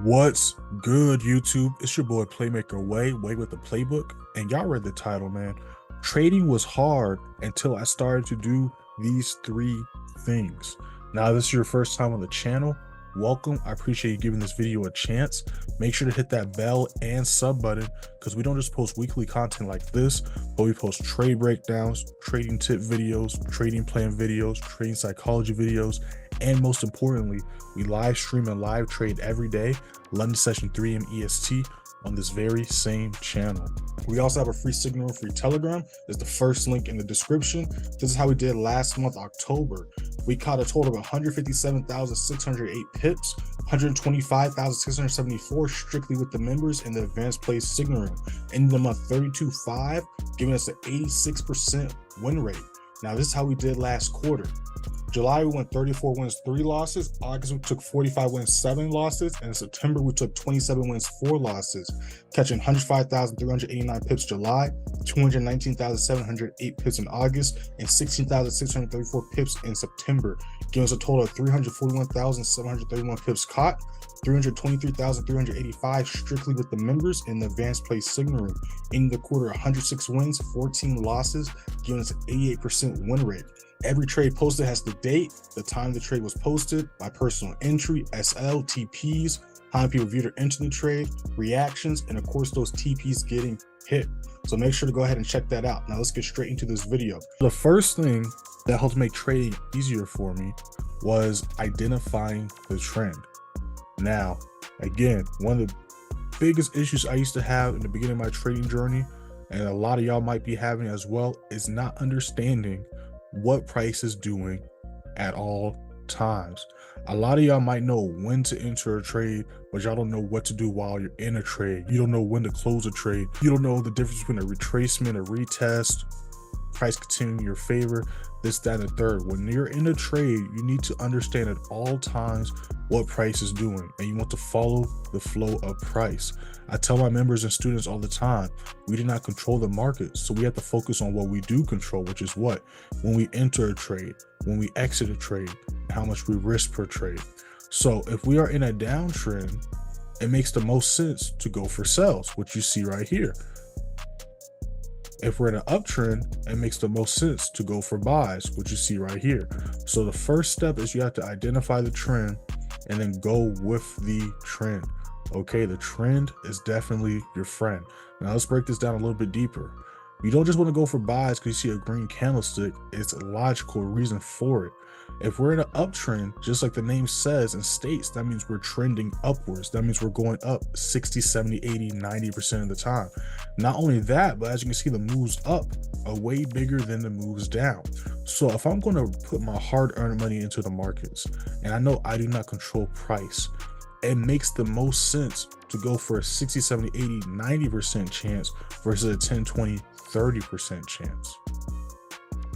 What's good, YouTube? It's your boy Playmaker Way with the playbook. And y'all read the title, man. Trading was hard until I started to do these three things. Now, this is your first time on the channel. Welcome. I appreciate you giving this video a chance. Make sure to hit that bell and sub button because we don't just post weekly content like this, but we post trade breakdowns, trading tip videos, trading plan videos, trading psychology videos, and most importantly, we live stream and live trade every day, London session 3 a.m. EST on this very same channel. We also have a free signal, free Telegram. There's the first link in the description. This is how we did last month, October. We caught a total of 157,608 pips, 125,674 strictly with the members in the advanced play signal room. In the month 32.5, giving us an 86% win rate. Now this is how we did last quarter. July, we went 34 wins, 3 losses. August, we took 45 wins, 7 losses. And in September, we took 27 wins, 4 losses, catching 105,389 pips July, 219,708 pips in August, and 16,634 pips in September, giving us a total of 341,731 pips caught, 323,385 strictly with the members in the advanced play signal room. In the quarter, 106 wins, 14 losses, giving us an 88% win rate. Every trade posted has the date, the time the trade was posted, my personal entry, SL, TPs, how many people viewed or entered the trade, reactions, and of course those TPs getting hit. So make sure to go ahead and check that out. Now let's get straight into this video. The first thing that helped make trading easier for me was identifying the trend. Now, again, one of the biggest issues I used to have in the beginning of my trading journey, and a lot of y'all might be having as well, is not understanding what price is doing at all times. A lot of y'all might know when to enter a trade, but y'all don't know what to do while you're in a trade. You don't know when to close a trade. You don't know the difference between a retracement, a retest, price continuing in your favor, this, that, and the third. When you're in a trade, you need to understand at all times what price is doing, and you want to follow the flow of price. I tell my members and students all the time, we do not control the market, so we have to focus on what we do control, which is what? When we enter a trade, when we exit a trade, how much we risk per trade. So if we are in a downtrend, it makes the most sense to go for sells, which you see right here. If we're in an uptrend, it makes the most sense to go for buys, which you see right here. So the first step is you have to identify the trend and then go with the trend. Okay, the trend is definitely your friend. Now let's break this down a little bit deeper. You don't just want to go for buys because you see a green candlestick. It's a logical reason for it. If we're in an uptrend, just like the name says and states, that means we're trending upwards. That means we're going up 60, 70, 80, 90% of the time. Not only that, but as you can see, the moves up are way bigger than the moves down. So if I'm going to put my hard-earned money into the markets, and I know I do not control price, it makes the most sense to go for a 60, 70, 80, 90% chance versus a 10, 20, 30% chance.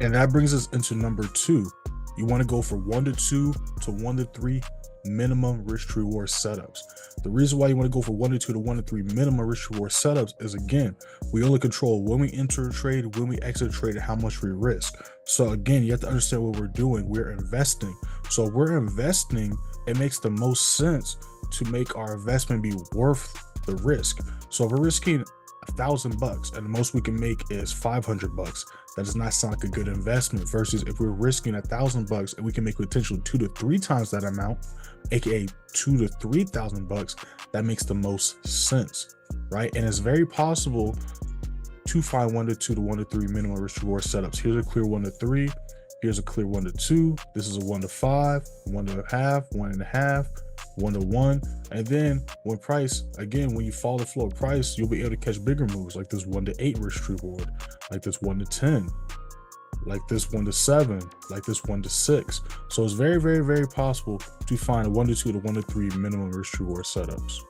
And that brings us into number 2. You want to go for 1 to 2 to 1 to 3 minimum risk to reward setups. The reason why you want to go for 1 to 2 to 1 to 3 minimum risk to reward setups is, again, we only control when we enter a trade, when we exit a trade, and how much we risk. So again, you have to understand what we're doing. We're investing. So if we're investing, it makes the most sense to make our investment be worth the risk. So if we're risking $1,000 and the most we can make is $500, that does not sound like a good investment. Versus if we're risking $1,000 and we can make potentially 2 to 3 times that amount, aka $2,000 to $3,000, that makes the most sense, right? And it's very possible to find 1 to 2 to 1 to 3 minimum risk reward setups. Here's a clear 1 to 3. Here's a clear 1 to 2. This is a 1 to 5, 1 to half, 1.5, 1 to 1. And then when price, again, when you follow the flow of price, you'll be able to catch bigger moves like this 1 to 8 risk reward, like this 1 to 10, like this 1 to 7, like this 1 to 6. So it's very, very, very possible to find a 1 to 2 to 1 to 3 minimum risk reward setups.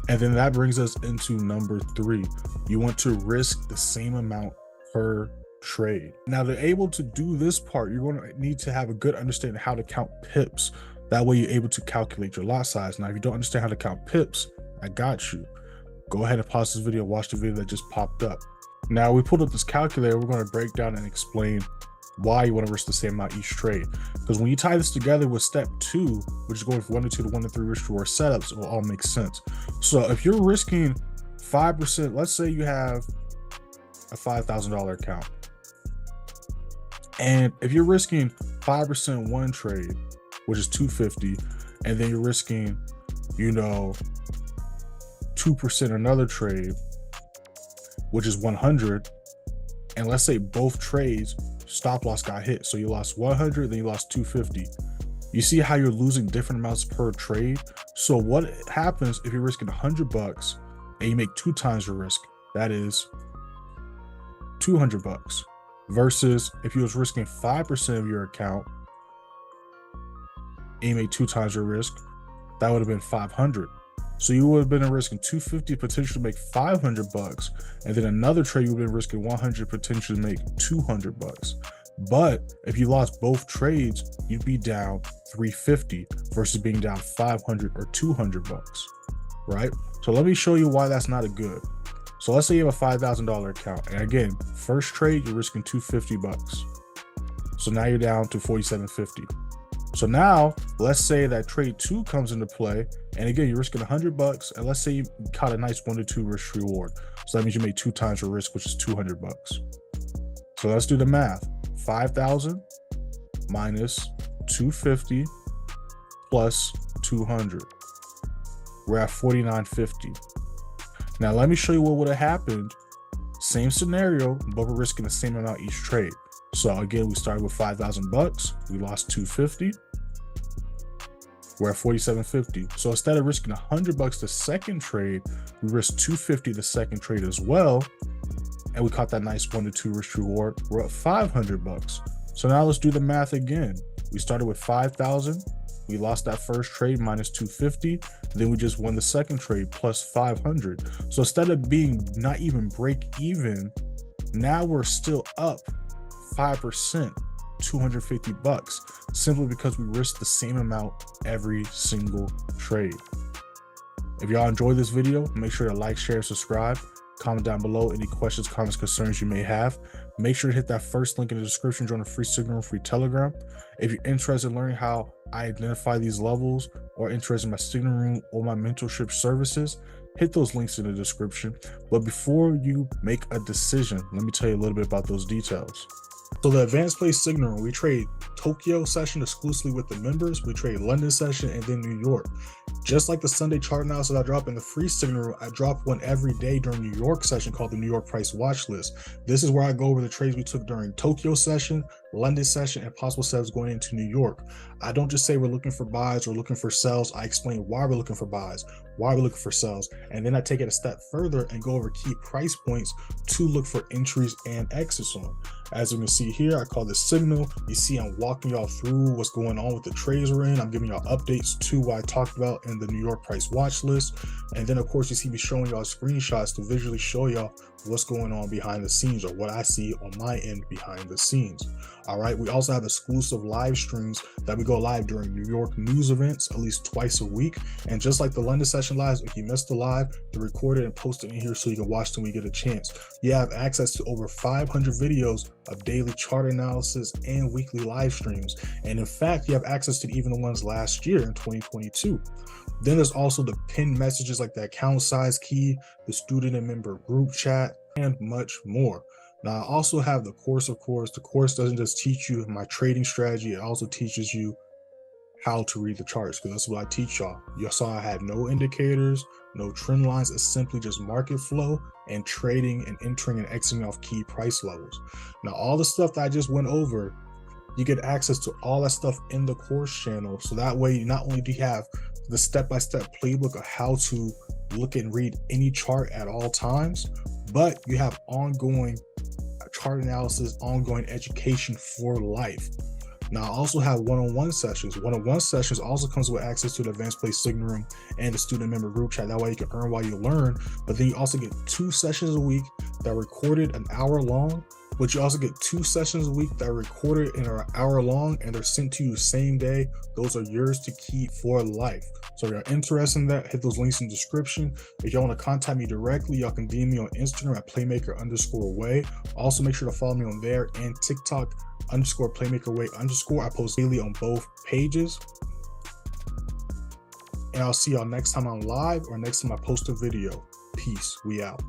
And then that brings us into number 3. You want to risk the same amount per trade. Now, to be able to do this part, you're going to need to have a good understanding how to count pips. That way you're able to calculate your lot size. Now, if you don't understand how to count pips, I got you. Go ahead and pause this video, watch the video that just popped up. Now, we pulled up this calculator. We're going to break down and explain why you want to risk the same amount each trade. Because when you tie this together with step 2, which is going from 1 to 2 to 1 to 3 risk reward setups, it will all make sense. So if you're risking 5%, let's say you have a $5,000 account, and if you're risking 5% one trade, which is $250, and then you're risking, you know, 2% another trade, which is $100, and let's say both trades stop loss got hit, so you lost 100, then you lost 250. You see how you're losing different amounts per trade? So what happens if you're risking $100 and you make 2 times your risk? That is $200, versus if you was risking 5% of your account and you made 2 times your risk, that would have been $500. So you would have been risking $250, potentially to make $500, and then another trade you would have been risking $100, potentially to make $200. But if you lost both trades, you'd be down $350 versus being down $500 or $200, right? So let me show you why that's not a good. So let's say you have a $5,000 account, and again, first trade you're risking $250. So now you're down to $4,750. So now let's say that trade 2 comes into play, and again you're risking $100, and let's say you caught a nice 1 to 2 risk reward. So that means you made 2 times your risk, which is $200. So let's do the math. 5,000 minus 250 plus 200. We're at 4,950. Now let me show you what would have happened. Same scenario, but we're risking the same amount each trade. So again, we started with $5,000. We lost 250. We're at 4,750. So instead of risking $100 the second trade, we risked 250 the second trade as well, and we caught that nice 1 to 2 risk reward. We're at $500. So now let's do the math again. We started with 5,000. We lost that first trade minus 250. Then we just won the second trade plus 500. So instead of being not even break even, now we're still up 5%, $250, simply because we risked the same amount every single trade. If y'all enjoyed this video, make sure to like, share, subscribe. Comment down below any questions, comments, concerns you may have. Make sure to hit that first link in the description, join a free Signal, free Telegram. If you're interested in learning how I identify these levels, or interested in my Signal room or my mentorship services, hit those links in the description. But before you make a decision, let me tell you a little bit about those details. So the advanced play Signal room, we trade Tokyo session exclusively with the members. We trade London session and then New York. Just like the Sunday chart analysis I drop in the free Signal room, I drop one every day during New York session called the New York Price Watch List. This is where I go over the trades we took during Tokyo session, London session, and possible setups going into New York. I don't just say we're looking for buys or looking for sells. I explain why we're looking for buys, why we're looking for sells, and then I take it a step further and go over key price points to look for entries and exits on. As you can see here, I call this Signal. You see I'm walking y'all through what's going on with the trades we're in. I'm giving y'all updates to what I talked about in the New York Price Watch List. And then of course you see me showing y'all screenshots to visually show y'all what's going on behind the scenes, or what I see on my end behind the scenes. All right, we also have exclusive live streams that we go live during New York news events at least twice a week. And just like the London session lives, if you missed the live, they're recorded and posted in here so you can watch them when you get a chance. You have access to over 500 videos of daily chart analysis and weekly live streams. And in fact, you have access to even the ones last year in 2022. Then there's also the pinned messages like the account size key, the student and member group chat, and much more. Now, I also have the course, of course. The course doesn't just teach you my trading strategy, it also teaches you how to read the charts, because that's what I teach y'all. You saw I had no indicators, no trend lines. It's simply just market flow and trading and entering and exiting off key price levels. Now, all the stuff that I just went over, you get access to all that stuff in the course channel. So that way, not only do you have the step-by-step playbook of how to look and read any chart at all times, but you have ongoing chart analysis, ongoing education for life. Now, I also have one-on-one sessions. One-on-one sessions also comes with access to the advanced play Signal room and the student member group chat. That way you can earn while you learn, but then you also get 2 sessions a week that are recorded an hour long, but you also get 2 sessions a week that are recorded in an hour long, and they're sent to you the same day. Those are yours to keep for life. So if you're interested in that, hit those links in the description. If y'all want to contact me directly, y'all can DM me on Instagram at playmaker_way. Also, make sure to follow me on there and TikTok _playmakerway_. I post daily on both pages. And I'll see y'all next time I'm live or next time I post a video. Peace. We out.